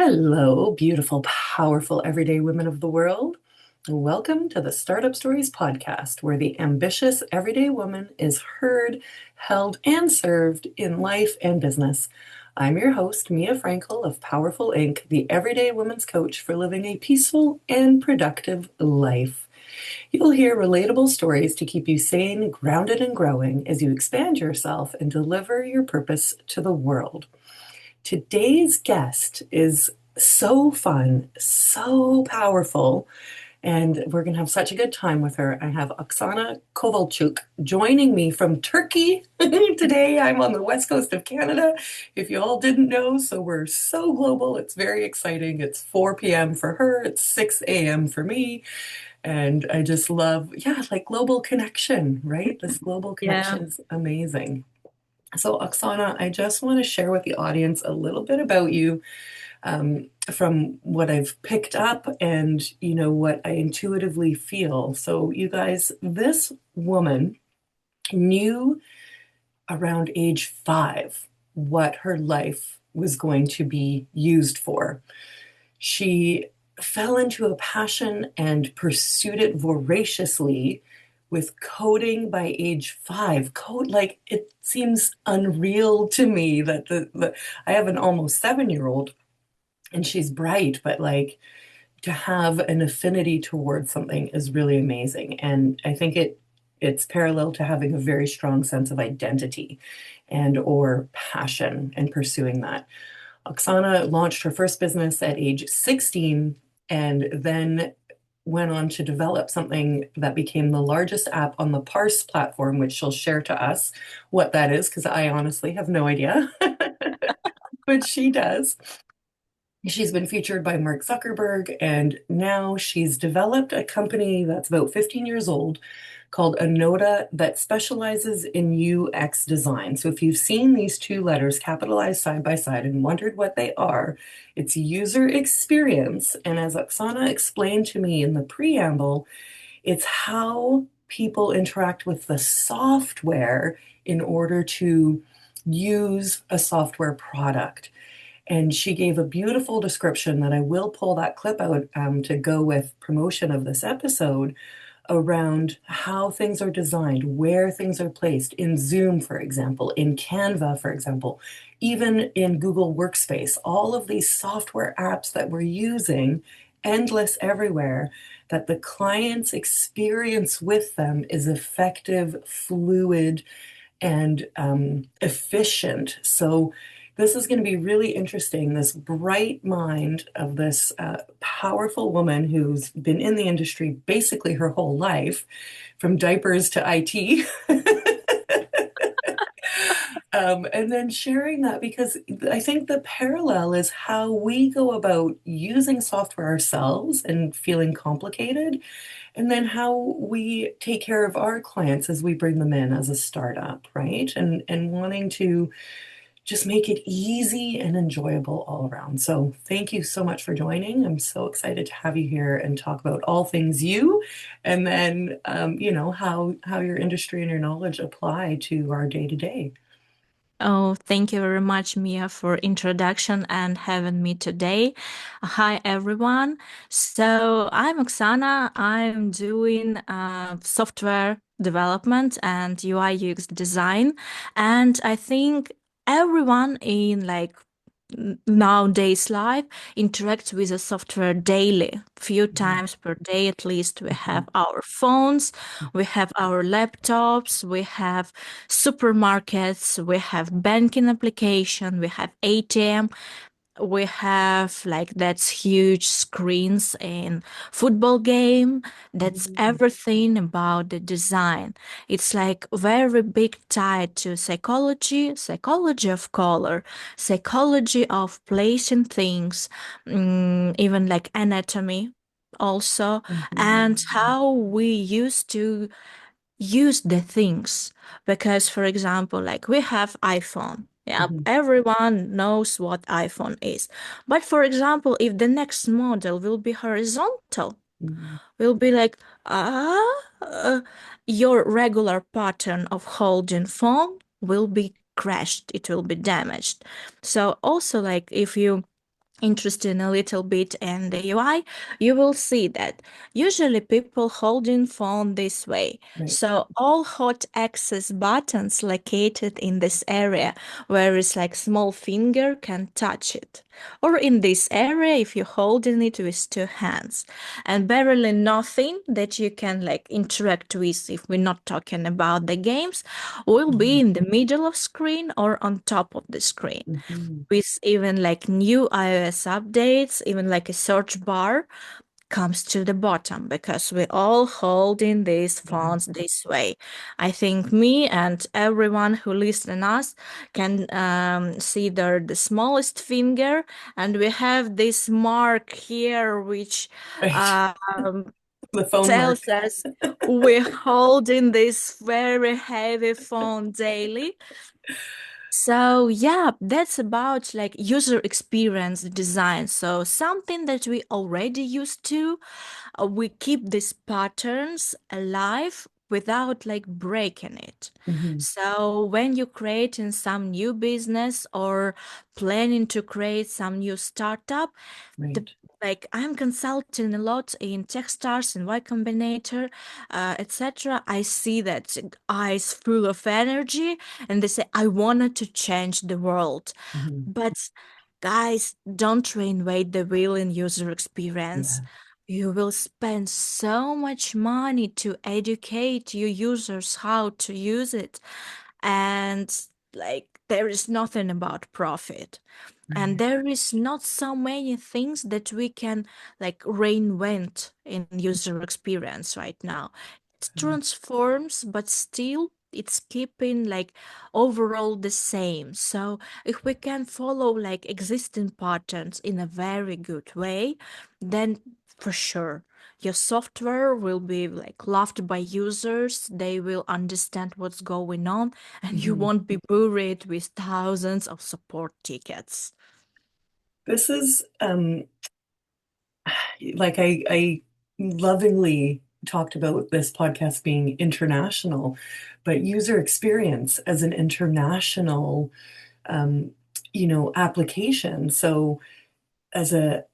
Hello, beautiful, powerful, everyday women of the world. Welcome to the Startup Stories podcast, where the ambitious everyday woman is heard, held, and served in life and business. I'm your host, Mia Frankel of Powerful Inc., the everyday woman's coach for living a peaceful and productive life. You'll hear relatable stories to keep you sane, grounded, and growing as you expand yourself and deliver your purpose to the world. Today's guest is so fun, so powerful, and we're going to have such a good time with her. I have Oksana Kovalchuk joining me from Turkey. Today I'm on the west coast of Canada, if you all didn't know, so we're so global. It's very exciting. It's 4 p.m. for her, it's 6 a.m. for me. And I just love, like global connection, right? This global Yeah. connection is amazing. So, Oksana, I just want to share with the audience a little bit about you from what I've picked up and, what I intuitively feel. So, you guys, this woman knew around age 5 what her life was going to be used for. She fell into a passion and pursued it voraciously with coding by age 5. Code, like, it seems unreal to me that I have an almost 7-year-old and she's bright, but like to have an affinity towards something is really amazing. And I think it's parallel to having a very strong sense of identity and or passion and pursuing that. Oksana launched her first business at age 16 and then went on to develop something that became the largest app on the Parse platform, which she'll share to us what that is, because I honestly have no idea, but she does. She's been featured by Mark Zuckerberg, and now she's developed a company that's about 15 years old called ANODA that specializes in UX design. So if you've seen these two letters capitalized side by side and wondered what they are, it's user experience. And as Oksana explained to me in the preamble, it's how people interact with the software in order to use a software product. And she gave a beautiful description that I will pull that clip out to go with promotion of this episode around how things are designed, where things are placed in Zoom, for example, in Canva, for example, even in Google Workspace, all of these software apps that we're using, endless everywhere, that the client's experience with them is effective, fluid, and efficient. So this is going to be really interesting. This bright mind of this powerful woman who's been in the industry basically her whole life, from diapers to IT. And then sharing that because I think the parallel is how we go about using software ourselves and feeling complicated, and then how we take care of our clients as we bring them in as a startup, right? And wanting to just make it easy and enjoyable all around. So thank you so much for joining. I'm so excited to have you here and talk about all things you, and then how your industry and your knowledge apply to our day to day. Oh, thank you very much, Mia, for introduction and having me today. Hi, everyone. So I'm Oksana. I'm doing software development and UI UX design, and I think everyone in nowadays life interacts with the software daily, few times per day at least. We have our phones, we have our laptops, we have supermarkets, we have banking application, we have ATM, we have like that's huge screens in football game. That's Mhm. everything about the design. It's like very big tied to psychology of color, psychology of placing things, even like anatomy also, and how we used to use the things. Because for example, like we have iPhone. Yeah, Mhm. everyone knows what iPhone is. But for example, if the next model will be horizontal, Mhm. will be like, uh, your regular pattern of holding phone will be crashed, it will be damaged. So also like if you interested a little bit in the UI, you will see that usually people holding phone this way. Right. So all hot access buttons located in this area where it's like small finger can touch it. Or in this area if you're holding it with two hands. And barely nothing that you can like interact with if we're not talking about the games will be Mhm. in the middle of screen or on top of the screen Mhm. with even like new iOS updates, even like a search bar comes to the bottom because we all holding these Yeah. phones this way. I think me and everyone who listen us can see the smallest finger, and we have this mark here which Right. um, The phone mark. tells us we're holding this very heavy phone daily. So yeah, that's about like user experience design. So something that we already used to, we keep these patterns alive without like breaking it. Mhm. So when you creating some new business or planning to create some new startup, the Right. like I'm consulting a lot in Techstars and Y Combinator, etc. I see that eyes full of energy, and they say, "I wanted to change the world," Mhm. but guys, don't reinvent the wheel in user experience. Yeah. You will spend so much money to educate your users how to use it, and like there is nothing about profit. And Right. there is not so many things that we can like reinvent in user experience right now. It Mhm. transforms, but still it's keeping like overall the same. So if we can follow like existing patterns in a very good way, then for sure your software will be like loved by users. They will understand what's going on, and you Mhm. won't be buried with thousands of support tickets. This is like I lovingly talked about this podcast being international, but user experience as an international um, application. So as a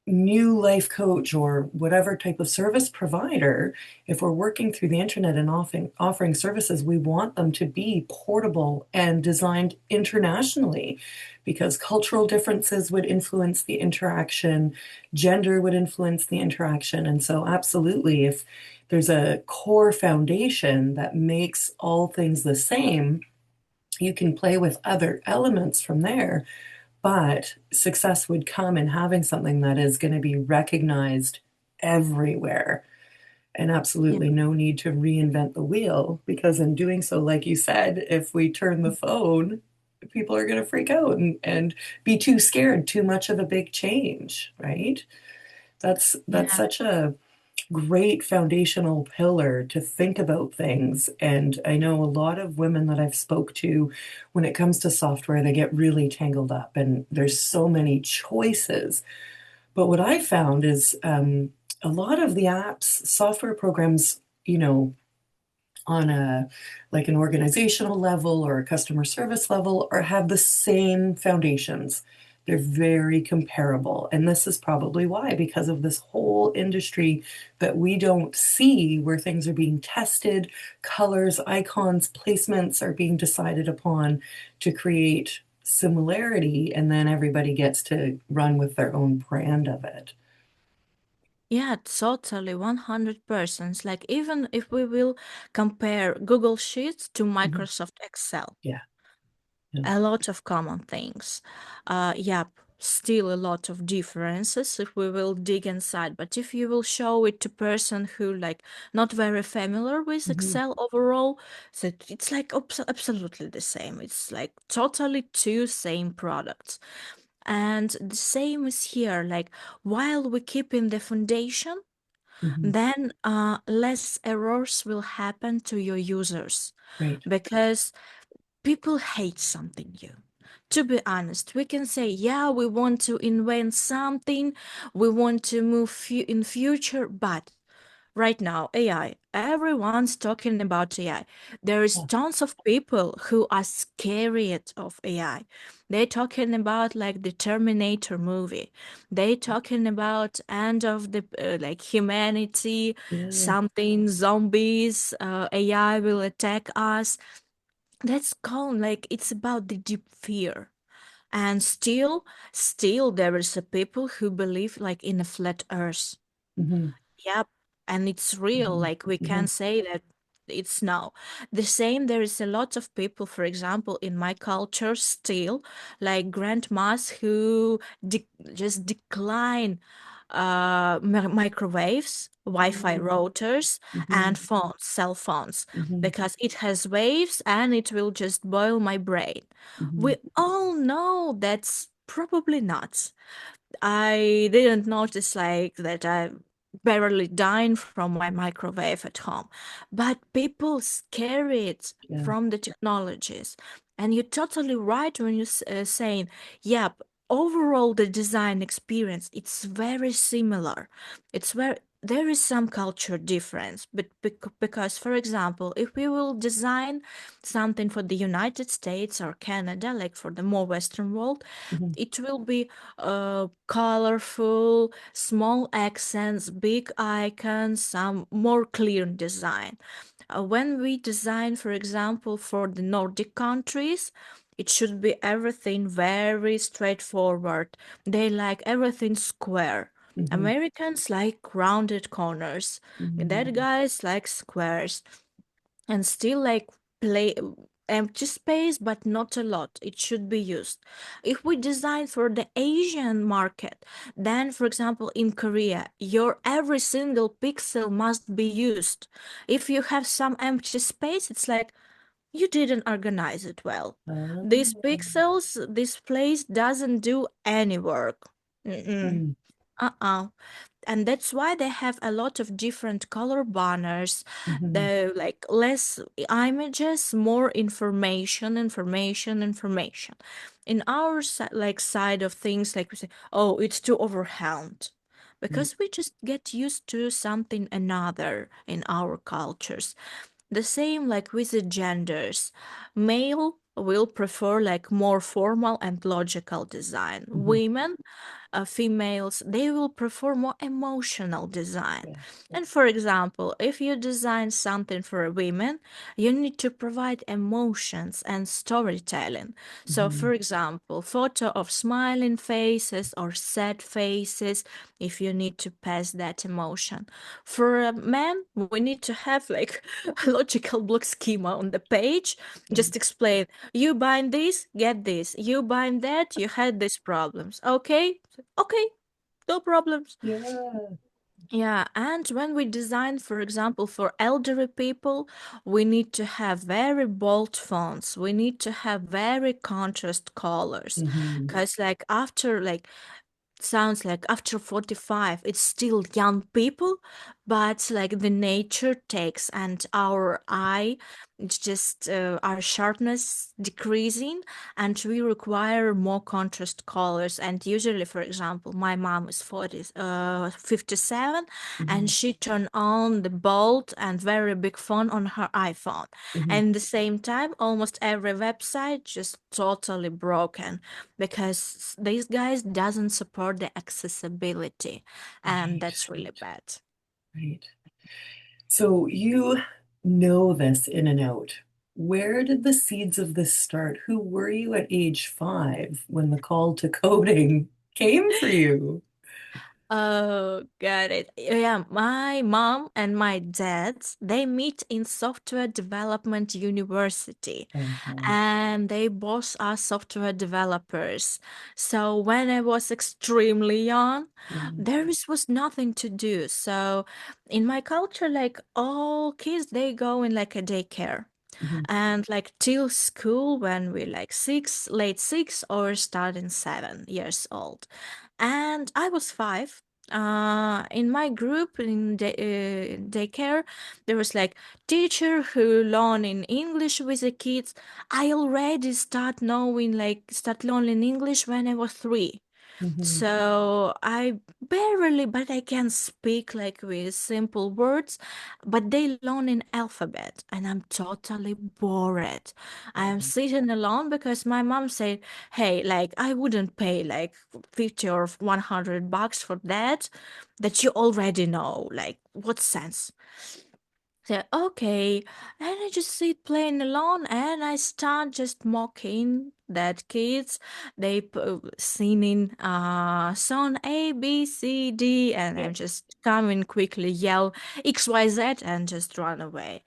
new life coach or whatever type of service provider, if we're working through the internet and offering services, we want them to be portable and designed internationally because cultural differences would influence the interaction, gender would influence the interaction. And so, absolutely, if there's a core foundation that makes all things the same, you can play with other elements from there, but success would come in having something that is going to be recognized everywhere. And Yeah. absolutely no need to reinvent the wheel because, in doing so, like you said, if we turn the phone, people are going to freak out and be too scared, too much of a big change, right? That's Yeah. such a great foundational pillar to think about things. And I know a lot of women that I've spoke to, when it comes to software, they get really tangled up and there's so many choices. But what I found is a lot of the apps, software programs, on a like an organizational level or a customer service level or have the same foundations. They're very comparable. And this is probably why, because of this whole industry that we don't see where things are being tested, colors, icons, placements are being decided upon to create similarity, and then everybody gets to run with their own brand of it. Yeah, totally, 100%. Like even if we will compare Google Sheets to Mhm. Microsoft Excel, Yeah. Yeah. a lot of common things. Yep, still a lot of differences if we will dig inside. But if you will show it to person who like not very familiar with Mhm. Excel overall, so it's like absolutely the same. It's like totally two same products. And the same is here. Like while we keep in the foundation, Mhm. then less errors will happen to your users Right. because people hate something new. To be honest, we can say, yeah, we want to invent something, we want to move in future, but right now, AI. everyone's talking about AI. There's Yeah. tons of people who are scared of AI. They're talking about like the Terminator movie. They talking about end of the like humanity, Yeah. something zombies, AI will attack us. That's calm. Like it's about the deep fear. And still there is a people who believe like in a flat earth. Hmm. Yep, and it's real. Hmm. Like we Hmm. can say that it's now the same. There is a lot of people, for example, in my culture, still like grandmas who just decline microwaves, Wi-Fi Hmm. routers, Hmm. and phones, cell phones, Hmm. because it has waves and it will just boil my brain. Hmm. We all know that's probably not. I didn't notice like that I barely dying from my microwave at home. But people scare it Yeah. from the technologies. And you're totally right when you're saying, yep, overall the design experience, it's very similar. It's very there is some culture difference, but because, for example, if we will design something for the United States or Canada, like for the more Western world, Hmm. it will be colorful, small accents, big icons, some more clear design. When we design, for example, for the Nordic countries, it should be everything very straightforward. They like everything square. Hmm. Americans like rounded corners. That Hmm. guys like squares and still like play empty space, but not a lot. It should be used. If we design for the Asian market, then for example in Korea, your every single pixel must be used. If you have some empty space, it's like you didn't organize it well. These pixels, this place doesn't do any work. Mm-mm. Uh-uh. And that's why they have a lot of different color banners, Hmm. the like less images, more information. In our like side of things, like we say, oh, it's too overwhelmed. Because we just get used to something another in our cultures. The same like with the genders. Male will prefer like more formal and logical design. Hmm. Women, females, they will prefer more emotional design. Yeah. And for example, if you design something for a women, you need to provide emotions and storytelling. So, Hmm. for example, photo of smiling faces or sad faces, if you need to pass that emotion. For a man, we need to have like a logical block schema on the page. Yeah. Just explain, you bind this, get this. You bind that, you had these problems. Okay? Okay, no problems. Yeah. Yeah, and when we design, for example, for elderly people, we need to have very bold fonts. We need to have very contrast colors. Hmm. Because like after like sounds like after 45 it's still young people, but like the nature takes and our eye, it's just our sharpness decreasing and we require more contrast colors. And usually, for example, my mom is 57 Hmm. and she turned on the bold and very big font on her iPhone, Hmm. and at the same time almost every website just totally broken because these guys doesn't support the accessibility, and Right. that's really bad. Right. So you know this in and out. Where did the seeds of this start? Who were you at age 5 when the call to coding came for you? Oh, got it. Yeah, my mom and my dad, they meet in software development university, Uh-huh. and they both are software developers. So when I was extremely young, Yeah. was nothing to do. So in my culture, like all kids, they go in like a daycare Mhm. and like till school when we're like six, late six or starting 7 years old. And I was five. In my group in daycare, there was like teacher who learning English with the kids. I already start learning English when I was 3. Mhm. So I barely, but I can speak like with simple words, but they learn in alphabet, and I'm totally bored. I am sitting alone because my mom said, "Hey, like I wouldn't pay like 50 or $100 for that you already know. Like, what sense?" So, okay, and I just sit playing alone, and I start just mocking that kids singing song A B C D, and Yeah. I'm just coming quickly yell XYZ and just run away.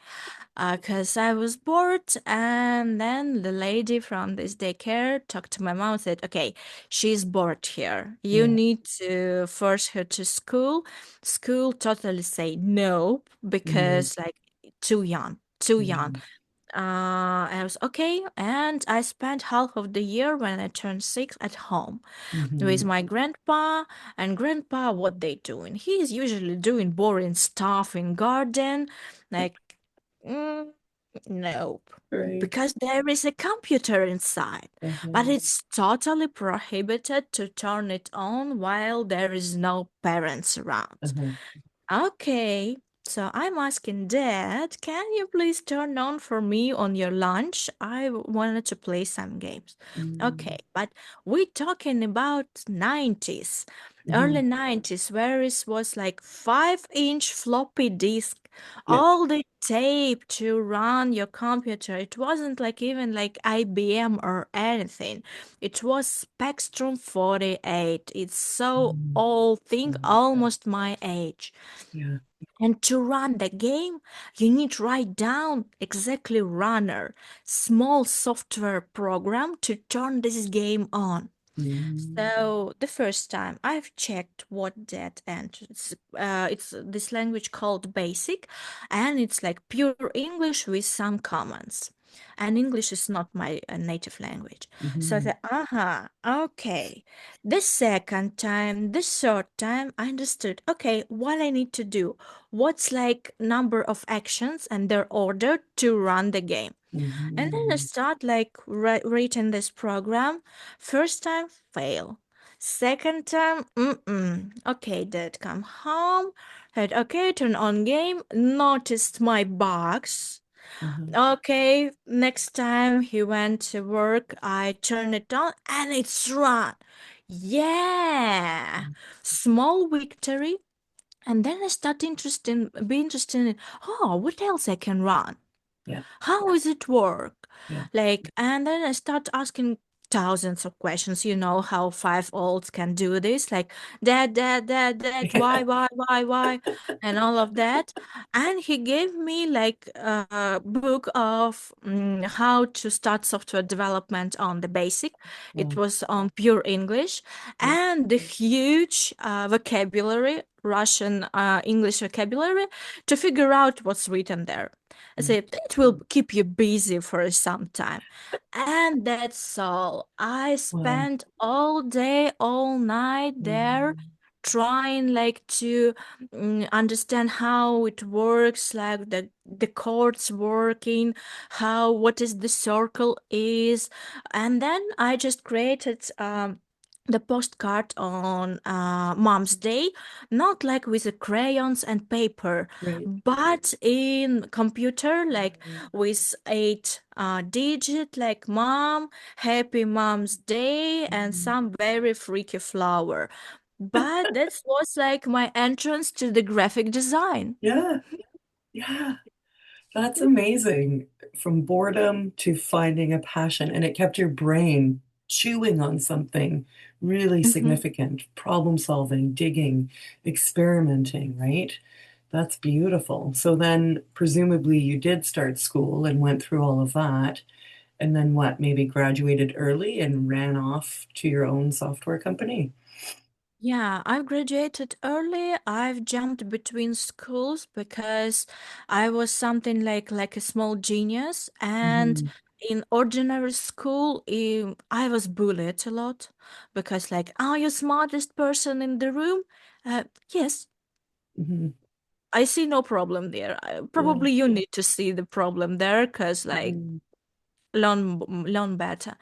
Because I was bored, and then the lady from this daycare talked to my mom and said, "Okay, she's bored here. You Yeah. need to force her to school." School totally say no Mhm. because, like, too young, too young. Mhm. I was okay, and I spent half of the year when I turned 6 at home with Mhm. my grandpa. And grandpa, what they doing? He's usually doing boring stuff in garden, like. Mm, nope. Right. Because there is a computer inside, but Uh-huh. it's totally prohibited to turn it on while there is no parents around. Uh-huh. Okay, so I'm asking Dad, can you please turn on for me on your lunch? I wanted to play some games. Okay, Mm. but we're talking about 90s, early Mhm. 90s, where it was like 5-inch floppy disk, Yeah. all the tape to run your computer. It wasn't like even like IBM or anything. It was Spectrum 48. It's so Mm. old thing, Wow. almost my age. Yeah. And to run the game, you need to write down exactly runner, small software program to turn this game on. Mm. So the first time I've checked what that enters, it's this language called Basic, and it's like pure English with some comments. And English is not my native language. So Mhm. the okay. The second time, the third time, I understood. Okay, what I need to do? What's like number of actions and their order to run the game? And then I Mhm. start like writing this program. First time, fail. Second time, okay, dad come home. Said, okay, turn on game. Noticed my bugs. Uh-huh. Okay, next time he went to work, I turn it on and it's run. Yeah, small victory. And then I start be interested in, oh, what else I can run? Yeah. How does it work? Yeah. Like, and then I start asking thousands of questions. You know how 5-olds can do this, like dad, why, and all of that. And he gave me like a book of how to start software development on the basic. It Wow. was on pure English, Yeah. and the huge vocabulary, Russian English vocabulary, to figure out what's written there. I Yeah. said it will keep you busy for some time. And that's all. I Wow. spent all day, all night there Mhm. trying like to understand how it works, like the chords working, how what is the circle is. And then I just created the postcard on Mom's Day, not like with the crayons and paper, Right. but in computer, like Mhm. with 8 digit, like Mom, Happy Mom's Day, and Mhm. some very freaky flower. But that was like my entrance to the graphic design. Yeah. Yeah. That's amazing. From boredom to finding a passion, and it kept your brain chewing on something really Mhm. significant, problem solving, digging, experimenting, right? That's beautiful. So then, presumably, you did start school and went through all of that. And then what? Maybe graduated early and ran off to your own software company? Yeah, I've graduated early. I've jumped between schools because I was something like a small genius, and Hmm. in ordinary school, I was bullied a lot because like, are you smartest person in the room? Yes, Hmm. I see no problem there. Yeah. Probably you need to see the problem there because like Hmm. learn better.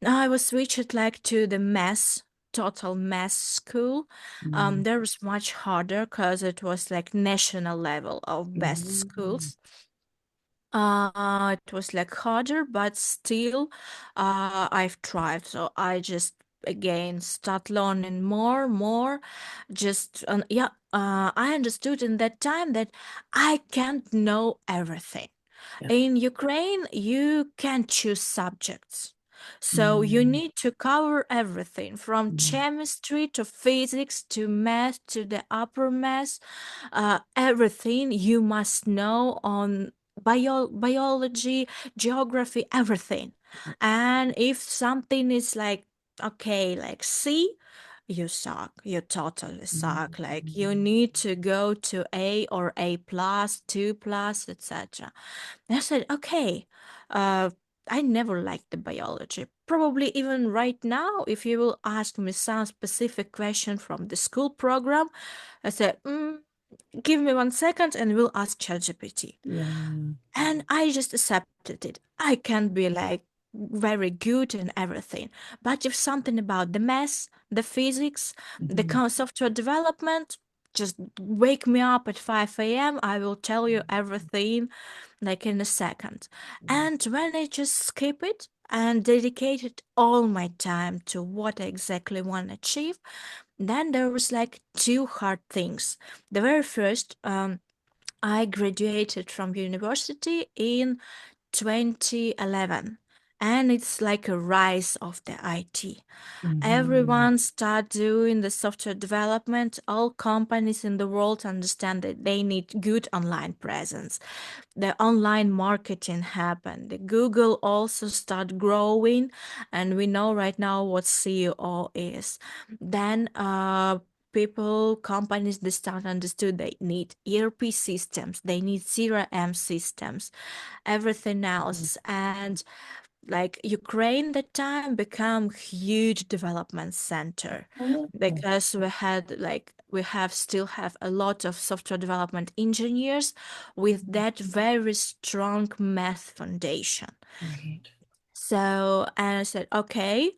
I was switched like to the mess total mass school. Mm. There was much harder because it was like national level of best Mm. schools. It was like harder, but still, I've tried. So I just again start learning more. Just yeah, I understood in that time that I can't know everything. Yeah. In Ukraine, you can choose subjects. So you Mm. need to cover everything from Mm. chemistry to physics to math to the upper math. Everything you must know on biology, geography, everything. And if something is like, okay, like C, you suck. You totally suck. Like you Mm. need to go to A or A plus, 2 plus, etc. And I said, okay, uh, I never liked the biology. Probably even right now, if you will ask me some specific question from the school program, I said, give me 1 second and we'll ask ChatGPT. Yeah. And I just accepted it. I can't be like very good in everything. But if something about the math, the physics, the Mhm. software development, just wake me up at 5 a.m. I will tell you everything like in a second. And when I just skip it and dedicated all my time to what I exactly want to achieve, then there was like two hard things. The very first, I graduated from university in 2011, and it's like a rise of the IT. Mhm. Everyone start doing the software development. All companies in the world understand that they need good online presence. The online marketing happened. The Google also start growing, and we know right now what CEO is. Then people, companies, they start understood they need ERP systems, they need CRM systems, everything else. And like Ukraine that time become huge development center Oh. because we have still have a lot of software development engineers with that very strong math foundation. Right. So, and I said, okay,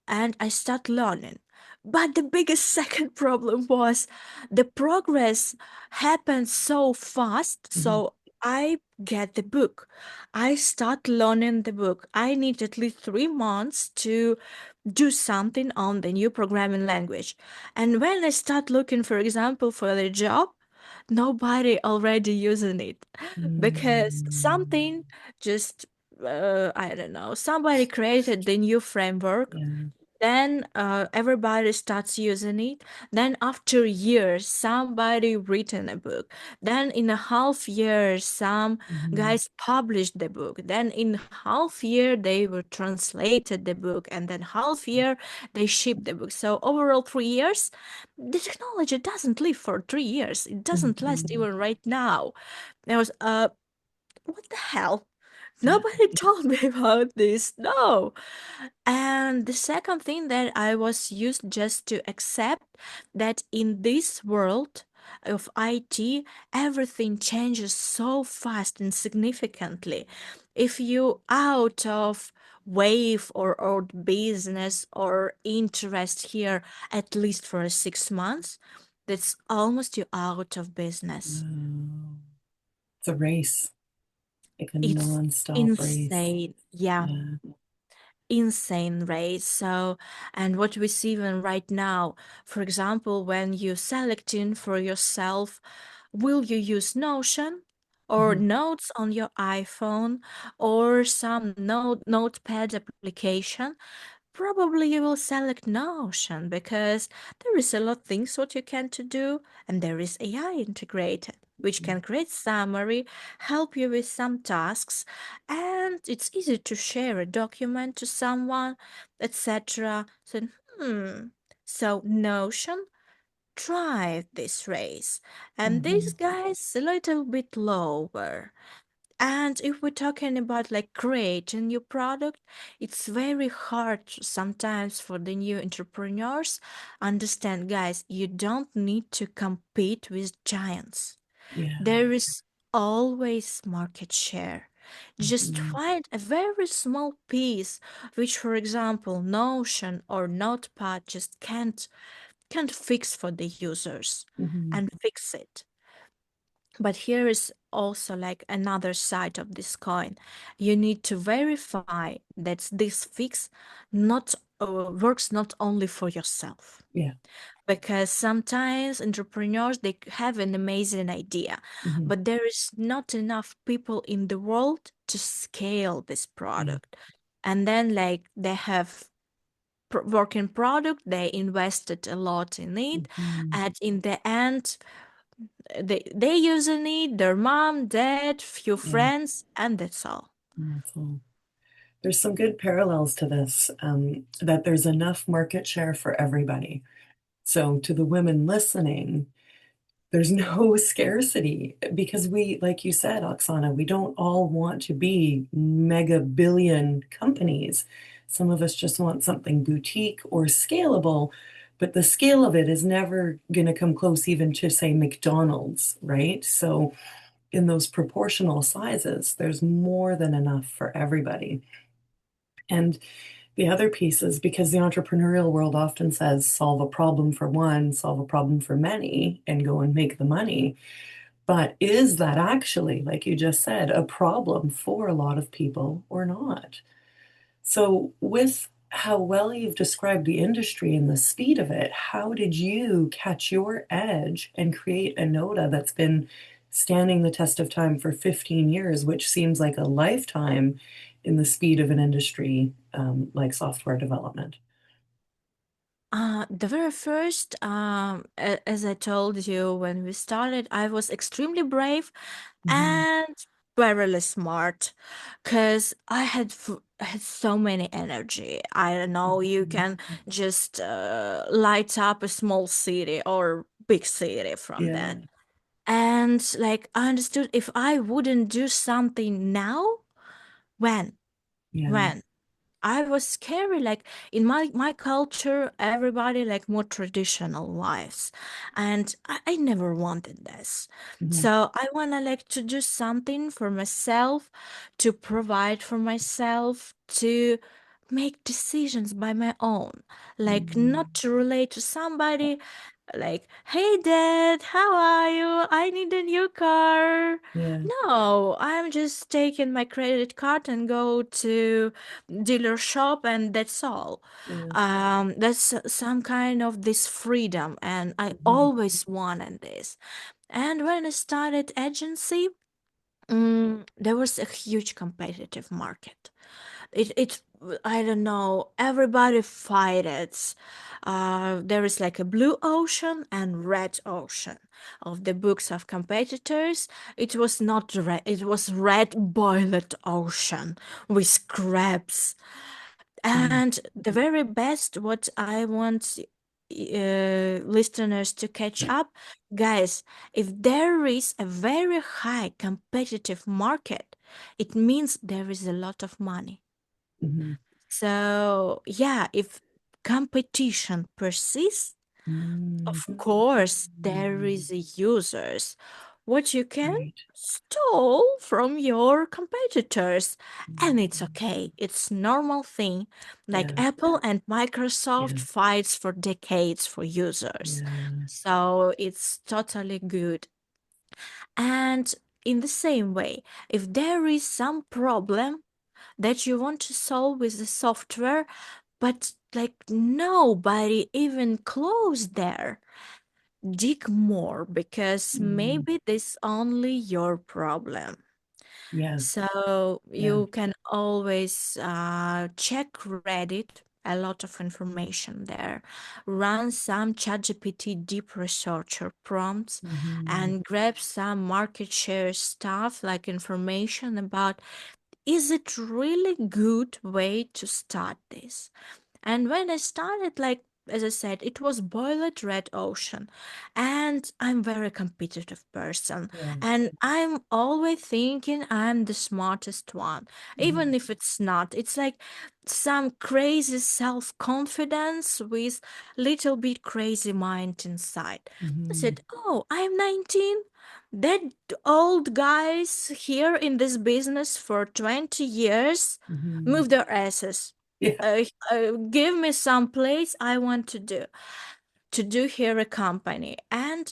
and I start learning. But the biggest second problem was the progress happened so fast. Mhm. So I get the book. I start learning the book. I need at least 3 months to do something on the new programming language. And when I start looking, for example, for the job, nobody already using it because Mm. something just I don't know, somebody created the new framework, Yeah. then everybody starts using it. Then after years, somebody written a book. Then in a half year, some Mhm. guys published the book. Then in half year, they were translated the book, and then half year they shipped the book. So overall, 3 years. The technology doesn't live for 3 years. It doesn't last Mhm. even right now. There was what the hell? Yeah. Nobody told me about this. No. And the second thing that I was used just to accept that in this world of IT, everything changes so fast and significantly. If you out of wave or business or interest here at least for 6 months, that's almost you out of business. Wow. It's a race, like a It's non-stop race. insane. Yeah, Yeah. insane race. So, and what we see even right now, for example, when you selecting for yourself, will you use Notion or Mhm. notes on your iPhone or some notepad application? Probably you will select Notion because there is a lot of things what you can to do, and there is AI integrated, which can create summary, help you with some tasks, and it's easy to share a document to someone, etc. So, hmm. So Notion drive this race, and these Mhm. guys a little bit lower. And if we're talking about like creating new product, it's very hard sometimes for the new entrepreneurs. Understand, guys, you don't need to compete with giants. Yeah. There is always market share. Just Mhm. find a very small piece, which, for example, Notion or Notepad just can't fix for the users, Mhm. and fix it. But here is also like another side of this coin. You need to verify that this fix not works not only for yourself, Yeah. because sometimes entrepreneurs they have an amazing idea, Mhm. but there is not enough people in the world to scale this Yeah. product. And then like they have working product, they invested a lot in it, Mhm. and in the end they using it, their mom, dad, few Yeah. friends, and that's all. That's all. There's some good parallels to this, that there's enough market share for everybody. So, to the women listening, there's no scarcity because we, like you said, Oksana, we don't all want to be mega billion companies. Some of us just want something boutique or scalable, but the scale of it is never going to come close even to, say, McDonald's, right? So, in those proportional sizes, there's more than enough for everybody. And the other piece is because the entrepreneurial world often says solve a problem for one, solve a problem for many, and go and make the money. But is that actually, like you just said, a problem for a lot of people or not? So, with how well you've described the industry and the speed of it, how did you catch your edge and create a NODA that's been standing the test of time for 15 years, which seems like a lifetime in the speed of an industry like software development? The very first, as I told you when we started, I was extremely brave Hmm. and very smart, because I had so many energy. I don't know, you can just light up a small city or big city from Yeah, that. And like I understood if I wouldn't do something now, when? yeah. When? I was scary. Like in my culture, everybody like more traditional lives, and I never wanted this. Hmm. So I wanna like to do something for myself, to provide for myself, to make decisions by my own, like Hmm. not to relate to somebody like, hey dad, how are you? I need a new car. Yeah, No, I'm just taking my credit card and go to dealer shop and that's all. yeah. That's some kind of this freedom, and I Hmm. always wanted this. And when I started agency, there was a huge competitive market. It I don't know, everybody fight it. There is like a blue ocean and red ocean of the books of competitors. It was not red, it was red boiled ocean with crabs. And the very best, what I want listeners to catch up, guys, if there is a very high competitive market, it means there is a lot of money. Hmm. So, yeah, if competition persists, of Hmm. course, there is a users. What you can Right. stole from your competitors, and it's Mhm. okay. It's normal thing. Like Yeah, Apple and Microsoft yeah, fights for decades for users. yeah. So it's totally good. And in the same way, if there is some problem that you want to solve with the software, but like nobody even close there, dig more because Mm. maybe this only your problem. Yes, So yeah. you can always check Reddit, a lot of information there. Run some ChatGPT deep researcher prompts Mhm. and grab some market share stuff like information about, is it really good way to start this? And when I started, like as I said, it was boiled red ocean. And I'm very competitive person. Yeah. And I'm always thinking I'm the smartest one. Even Mhm. if it's not. It's like some crazy self-confidence with little bit crazy mind inside. I Mhm. said, oh, I'm 19. that old guys here in this business for 20 years Mhm. move their asses. Yeah. Give me some place I want to do here a company. And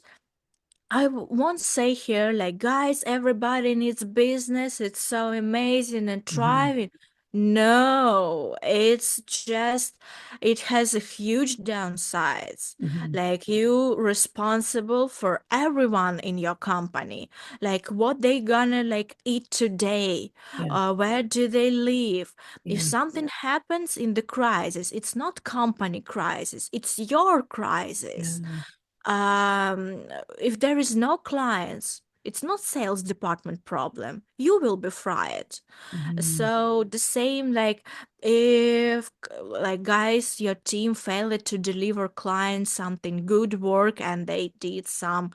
won't say here, like, guys, everybody needs business. It's so amazing and Mhm. thriving. No, it's just, it has a huge downsides. Mhm. Like, you responsible for everyone in your company. Like, what they gonna, like, eat today? Yeah. Where do they live? If Yeah. something happens in the crisis, it's not company crisis, it's your crisis. Yeah. um if there is no clients, it's not sales department problem, you will be fired. Mhm. So the same, like, if, like, guys, your team failed to deliver clients something good work and they did some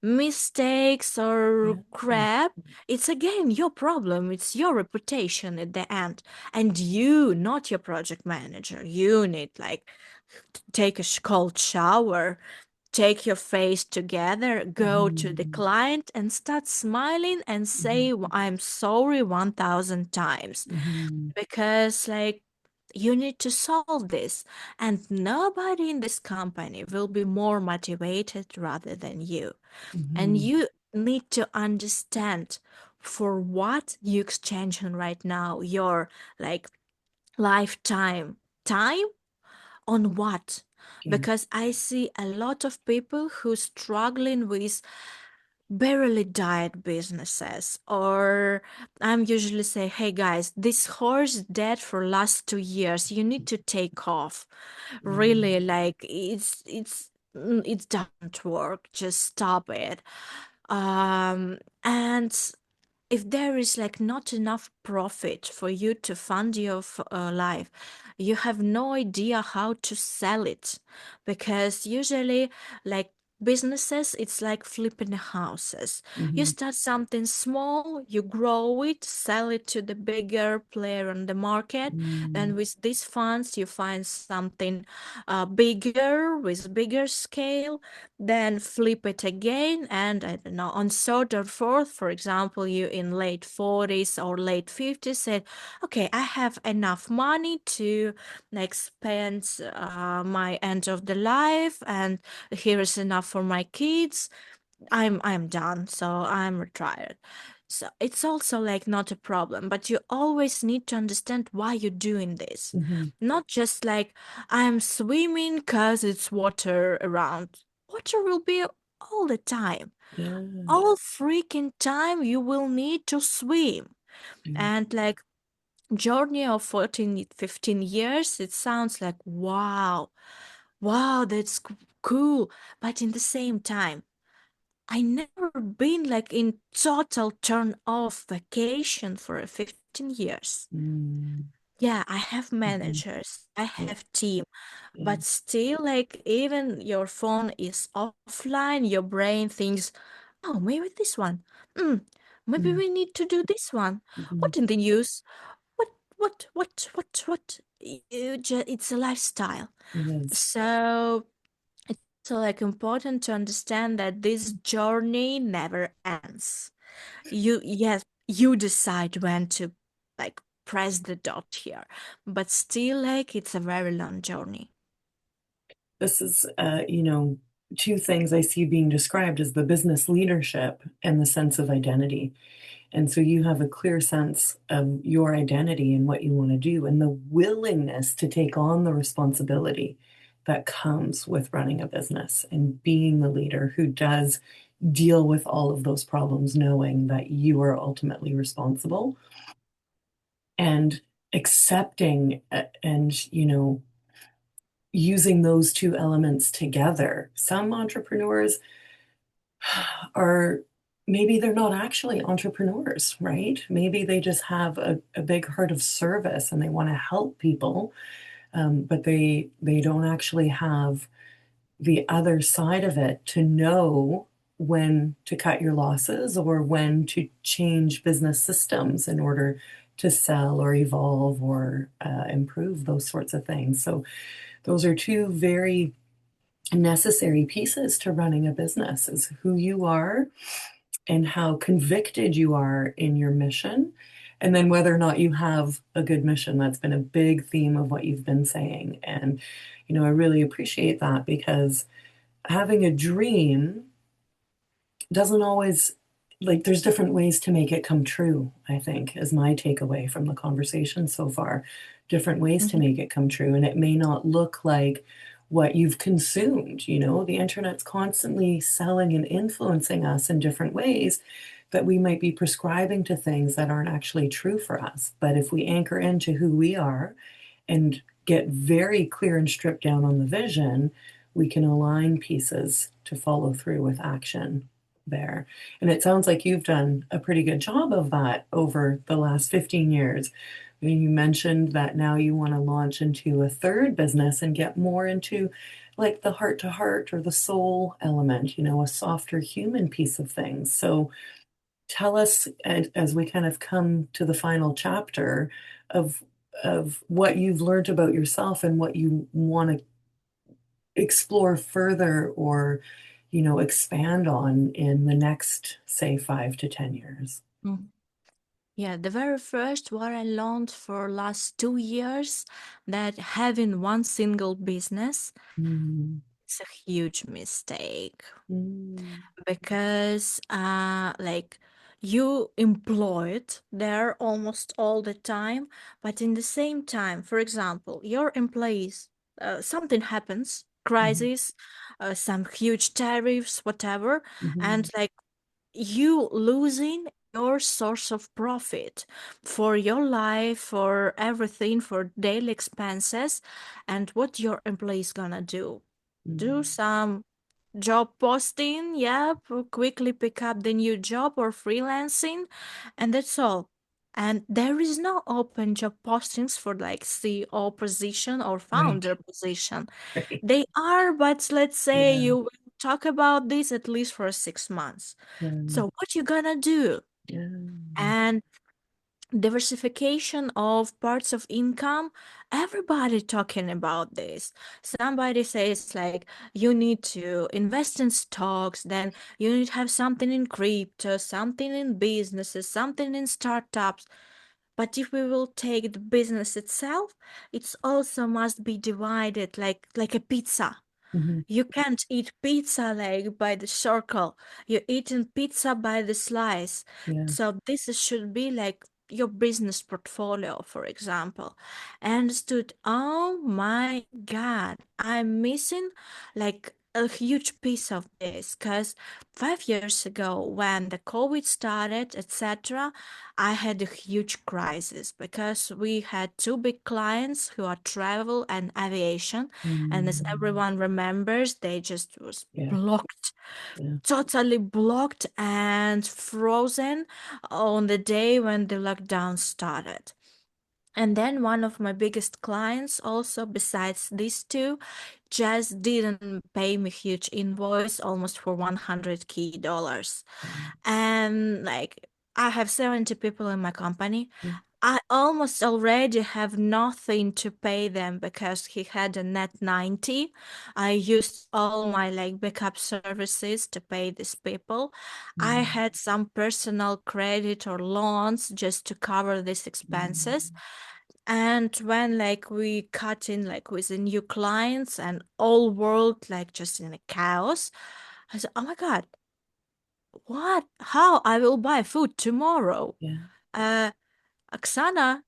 mistakes or Yeah. crap, it's again your problem, it's your reputation at the end. And you, not your project manager, you need, like, take a cold shower, take your face together, go to the Mhm. client and start smiling and say, Mhm. I'm sorry 1,000 times. Mhm. Because, like, you need to solve this. And nobody in this company will be more motivated rather than you. And Mhm. you need to understand for what you exchanging right now your, like, lifetime time on what? Yeah. Because I see a lot of people who struggling with barely diet businesses, or I'm usually say, hey guys, this horse dead for last 2 years, you need to take off. Mhm. Really, like, it doesn't work, just stop it. And if there is, like, not enough profit for you to fund your life, you have no idea how to sell it. Because usually, like, businesses, it's like flipping houses. You Mhm. start something small, you grow it, sell it to the bigger player on the market, Mhm. then with these funds you find something bigger with bigger scale, then flip it again, and I don't know, on third or fourth, for example, you in late 40s or late 50s said, okay, I have enough money to, like, spend my end of the life, and here is enough for my kids. I'm done, so I'm retired. So it's also, like, not a problem, but you always need to understand why you're doing this. Mhm. Not just like, I'm swimming because it's water around. Water will be all the time. Yeah. All freaking time you will need to swim. Yeah. And, like, journey of 14, 15 years, it sounds like, wow, wow, that's cool. But in the same time, I never been, like, in total turn off vacation for a 15 years. Mhm. Yeah, I have Mhm. managers, I Yeah. have team, Yeah. but still, like, even your phone is offline, your brain thinks, oh, maybe this one. Mm, maybe Mhm. we need to do this one. Mhm. What in the news? What? It's a lifestyle. It is. So it's, like, important to understand that this journey never ends. Yes, you decide when to, like, press the dot here, but still, like, it's a very long journey. This is, two things I see being described as the business leadership and the sense of identity. And so you have a clear sense of your identity and what you want to do, and the willingness to take on the responsibility that comes with running a business and being the leader who does deal with all of those problems, knowing that you are ultimately responsible and accepting and, using those two elements together. Some entrepreneurs are maybe they're not actually entrepreneurs, right? Maybe they just have a big heart of service and they want to help people, but they don't actually have the other side of it to know when to cut your losses or when to change business systems in order to sell or evolve or improve those sorts of things. So those are two very necessary pieces to running a business: is who you are and how convicted you are in your mission, and then whether or not you have a good mission. That's been a big theme of what you've been saying. And, I really appreciate that because having a dream doesn't always, like, there's different ways to make it come true, I think, is my takeaway from the conversation so far. Different ways to Mhm. make it come true. And it may not look like what you've consumed. The internet's constantly selling and influencing us in different ways that we might be prescribing to things that aren't actually true for us. But if we anchor into who we are and get very clear and stripped down on the vision, we can align pieces to follow through with action there. And it sounds like you've done a pretty good job of that over the last 15 years. You mentioned that now you want to launch into a third business and get more into like the heart to heart or the soul element, a softer human piece of things. So tell us as we kind of come to the final chapter of what you've learned about yourself and what you want to explore further or expand on in the next, say, 5 to 10 years. Mm. Yeah, the very first what I learned for last 2 years that having one single business Mm, is a huge mistake mm, because like you employed there almost all the time, but in the same time, for example, your employees, something happens, mhm, crisis, some huge tariffs, whatever, and mhm, like you losing your source of profit for your life, for everything, for daily expenses, and what your employees gonna do? Do mm, some job posting, yeah, quickly pick up the new job or freelancing, and that's all. And there is no open job postings for like CEO position or right, founder position. right. They are, but let's say Yeah, you will talk about this at least for 6 months. yeah, So what you gonna do? yeah. And diversification of parts of income, everybody talking about this. Somebody says like you need to invest in stocks, then you need to have something in crypto, something in businesses, something in startups. But if we will take the business itself, it's also must be divided like a pizza. Mhm, You can't eat pizza like by the circle. You're eating pizza by the slice. yeah. So should be like your business portfolio, for example. I understood, oh my God, I'm missing like a huge piece of this because 5 years ago when the COVID started, etc., I had a huge crisis because we had two big clients who are travel and aviation, and as Mm, everyone remembers, they just was yeah, blocked, yeah. totally blocked and frozen on the day when the lockdown started. And then one of my biggest clients also, besides these two, just didn't pay me huge invoice almost for 100K dollars. Mm, And like I have 70 people in my company. mm, I almost already have nothing to pay them because he had a net 90. I used all my like backup services to pay these people. I mm, had some personal credit or loans just to cover these expenses. mm, And when like we cut in like with the new clients and all world like just in a chaos, I said, "Oh my God, what? How I will buy food tomorrow?" yeah. Uh, Oksana,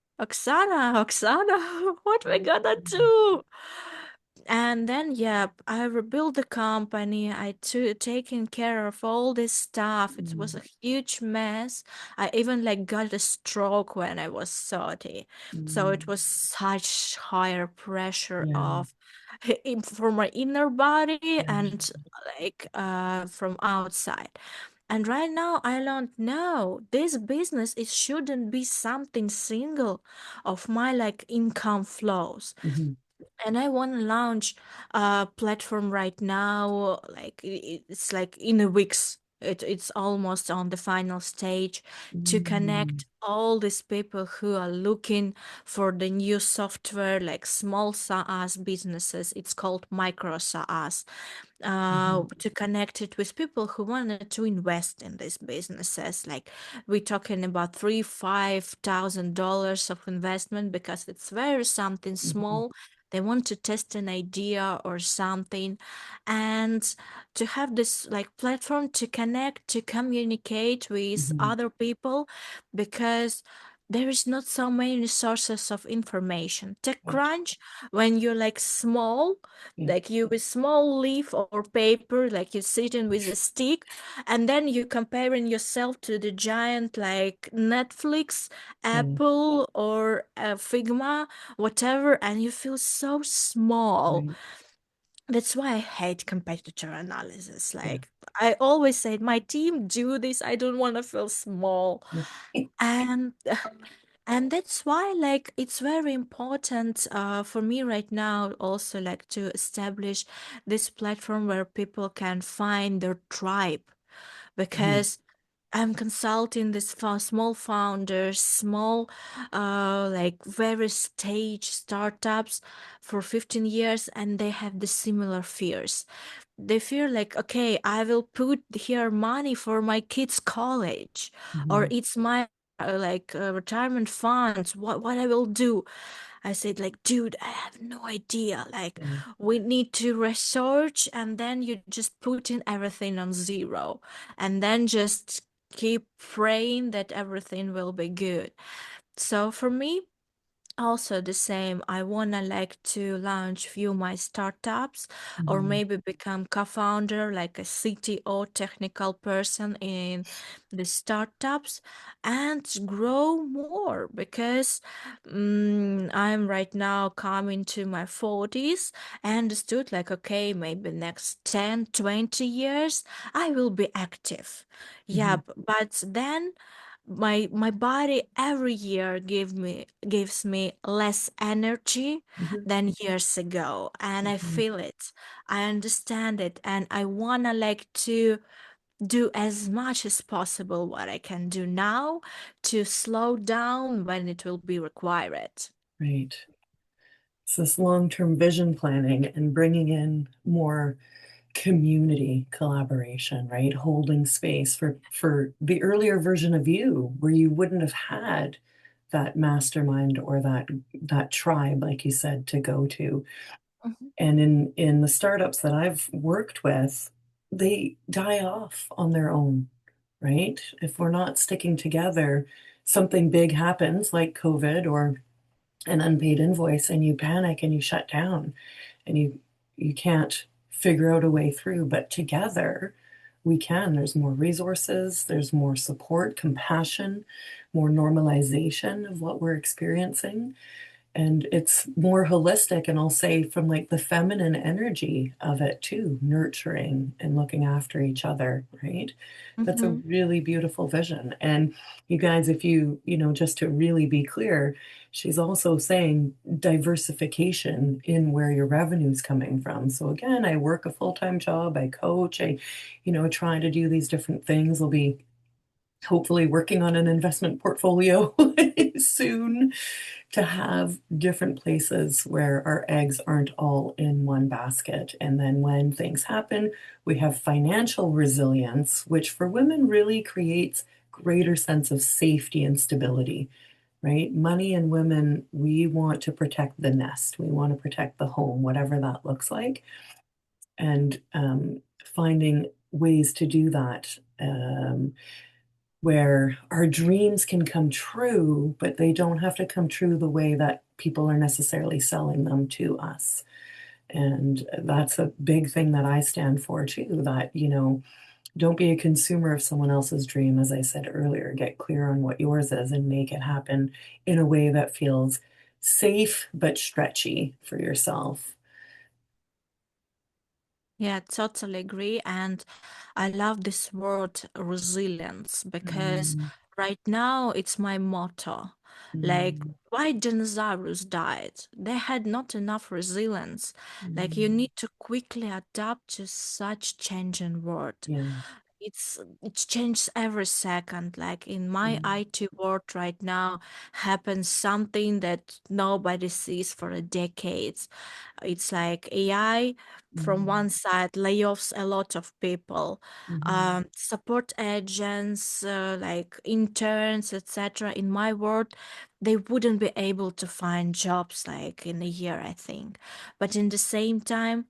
what we gonna Mm, do? And then, yeah, I rebuilt the company. I took taking care of all this stuff. It was mm, a huge mess. I even like got a stroke when I was 30. So it mm, was such higher pressure yeah, of for my inner body yeah. and like from outside. And right now, I don't know. This business it shouldn't be something single of my like income flows. Mhm, And I want to launch a platform right now. Like it's like in a weeks. it's almost on the final stage to Mm, connect all these people who are looking for the new software, like small SaaS businesses. It's called micro SaaS, mhm, to connect it with people who wanted to invest in these businesses. Like we're talking about $3,000, $5,000 of investment because it's very something mhm, small. They want to test an idea or something, and to have this like platform to connect, to communicate with mhm. other people, because there is not so many sources of information. Right. TechCrunch, when you're like small, Yeah. like you with small leaf or paper, like you're sitting with a stick, and then you comparing yourself to the giant like Netflix, Yeah. Apple, or Figma, whatever, and you feel so small. Right. That's why I hate competitor analysis. Yeah. Like I always say, my team do this. I don't want to feel small, Right. and and that's why like it's very important for me right now also like to establish this platform where people can find their tribe, Mhm, because I'm consulting this small founders, small, like very stage startups for 15 years, and they have the similar fears. They feel like, okay, I will put here money for my kids' college, or mhm. it's my retirement funds. What I will do? I said, like, dude, I have no idea. Like, Yeah. we need to research, and then you just put in everything on zero, and then just keep praying that everything will be good. So for me, also the same, I wanna like to launch few my startups, or Mhm, maybe become co-founder, like a CTO, technical person in the startups, and grow more, because I'm right now coming to my 40s. I understood like, okay, maybe next 10, 20 years I will be active. Yeah, mhm, but then my body every year gives me less energy mhm, than years ago, and I mhm. feel it. I understand it, and I wanna like to do as much as possible what I can do now to slow down when it will be required. Right. It's this long-term vision planning and bringing in more community collaboration, right? Holding space for the earlier version of you where you wouldn't have had that mastermind or that tribe, like you said, to go to. Mhm, And in the startups that I've worked with, they die off on their own, right? If we're not sticking together, something big happens like COVID or an unpaid invoice and you panic and you shut down and you can't figure out a way through, but together we can. There's more resources, there's more support, compassion, more normalization of what we're experiencing, and it's more holistic, and I'll say from like the feminine energy of it too, nurturing and looking after each other, right? That's a mhm. really beautiful vision. And you guys, if just to really be clear, she's also saying diversification in where your revenue's coming from. So again, I work a full-time job, I coach, I try to do these different things. I'll be hopefully working on an investment portfolio soon, to have different places where our eggs aren't all in one basket. And then when things happen, we have financial resilience, which for women really creates greater sense of safety and stability, right? Money and women, we want to protect the nest. We want to protect the home, whatever that looks like. And finding ways to do that. Where our dreams can come true, but they don't have to come true the way that people are necessarily selling them to us. And that's a big thing that I stand for too, that, don't be a consumer of someone else's dream. As I said earlier, get clear on what yours is and make it happen in a way that feels safe but stretchy for yourself. Yeah, totally agree. And I love this word resilience, because Mm, right now it's my motto. Like, mm, why dinosaurs died? They had not enough resilience. Like, you mm. need to quickly adapt to such changing world. Yeah. it's changed every second. Like in my Mm, IT world right now, happens something that nobody sees for a decades. It's like AI from mm, one side layoffs a lot of people, mhm, support agents, like interns, etc. In my world, they wouldn't be able to find jobs like in a year, I think. But in the same time,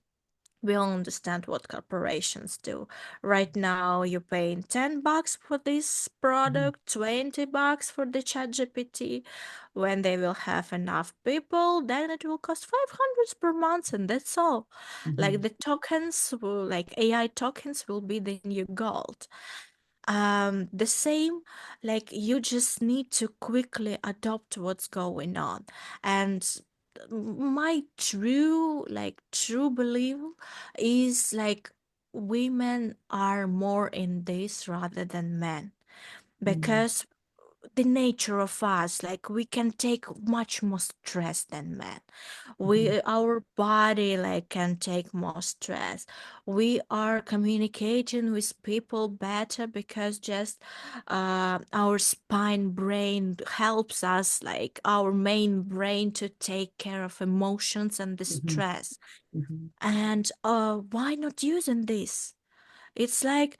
we all understand what corporations do. Right now, you're paying $10 for this mhm, product, $20 for the ChatGPT. When they will have enough people, then it will cost 500 per month, and that's all. Like mhm, the tokens will, like AI tokens will be the new gold. The same, like you just need to quickly adopt what's going on. And my true belief is like women are more in this rather than men, mm, because the nature of us, like we can take much more stress than men. mhm, Our body like can take more stress. We are communicating with people better because just our spine brain helps us, like our main brain, to take care of emotions and the mhm, stress. mhm. And why not using this? It's like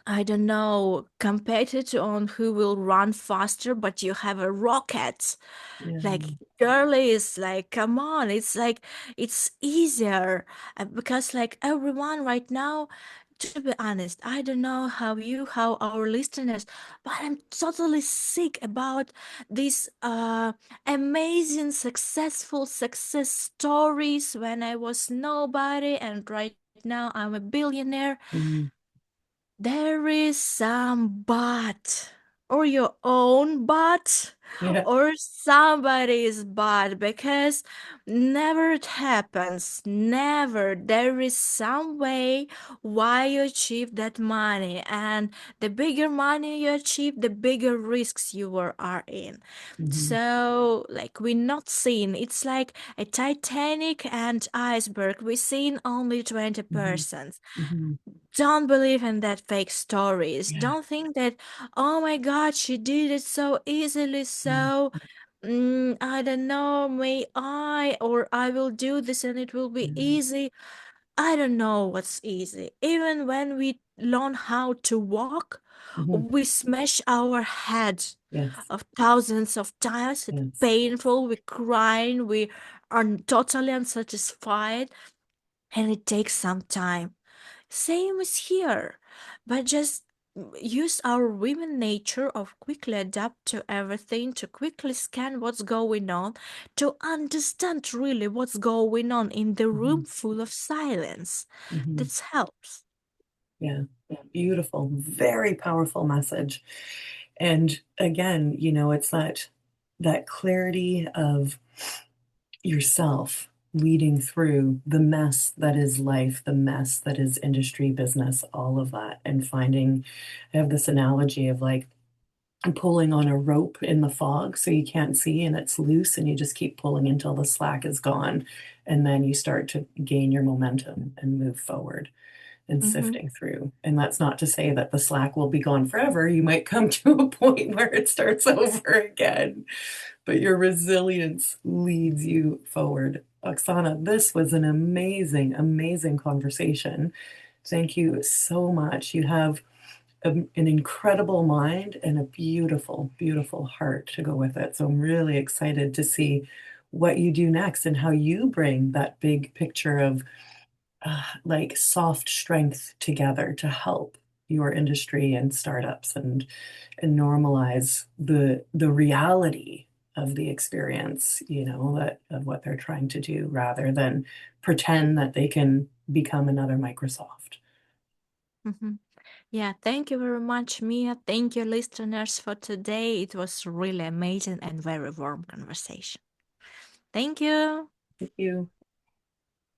I don't know, competitor on who will run faster, but you have a rocket. Yeah. Like, girlies, like, come on, it's like, it's easier. Because, like, everyone right now, to be honest, I don't know how our listeners, but I'm totally sick about these amazing, successful success stories when I was nobody and right now I'm a billionaire. Mhm. There is some bot, or your own bot, Yeah. or somebody's bot, because never it happens. Never. There is some way why you achieve that money, and the bigger money you achieve, the bigger risks are in. Mhm, So, like, we're not seeing. It's like a Titanic and iceberg. We're seeing only mhm, 20%. mhm. Don't believe in that fake stories. Yeah. Don't think that, oh my God, she did it so easily. Mm, So, I don't know, may I, or I will do this and it will be yeah. easy. I don't know what's easy. Even when we learn how to walk, Mhm. we smash our head Yes. of thousands of times. It's Yes. painful, we crying, we are totally unsatisfied, and it takes some time. Same is here, but just use our women nature of quickly adapt to everything, to quickly scan what's going on, to understand really what's going on in the Mhm, room full of silence. mhm. That helps. Yeah. Beautiful. Very powerful message. And again, it's that clarity of yourself leading through the mess that is life, the mess that is industry, business, all of that, and finding, I have this analogy of like pulling on a rope in the fog so you can't see and it's loose and you just keep pulling until the slack is gone. And then you start to gain your momentum and move forward and Mm-hmm. sifting through. And that's not to say that the slack will be gone forever. You might come to a point where it starts over again, but your resilience leads you forward. Oksana, this was an amazing, amazing conversation. Thank you so much. You have an incredible mind and a beautiful, beautiful heart to go with it. So I'm really excited to see what you do next and how you bring that big picture of like soft strength together to help your industry and startups and normalize the reality of the experience, that of what they're trying to do rather than pretend that they can become another Microsoft. Mm-hmm. Yeah, thank you very much, Mia. Thank you, listeners, for today. It was really amazing and very warm conversation. Thank you. Thank you.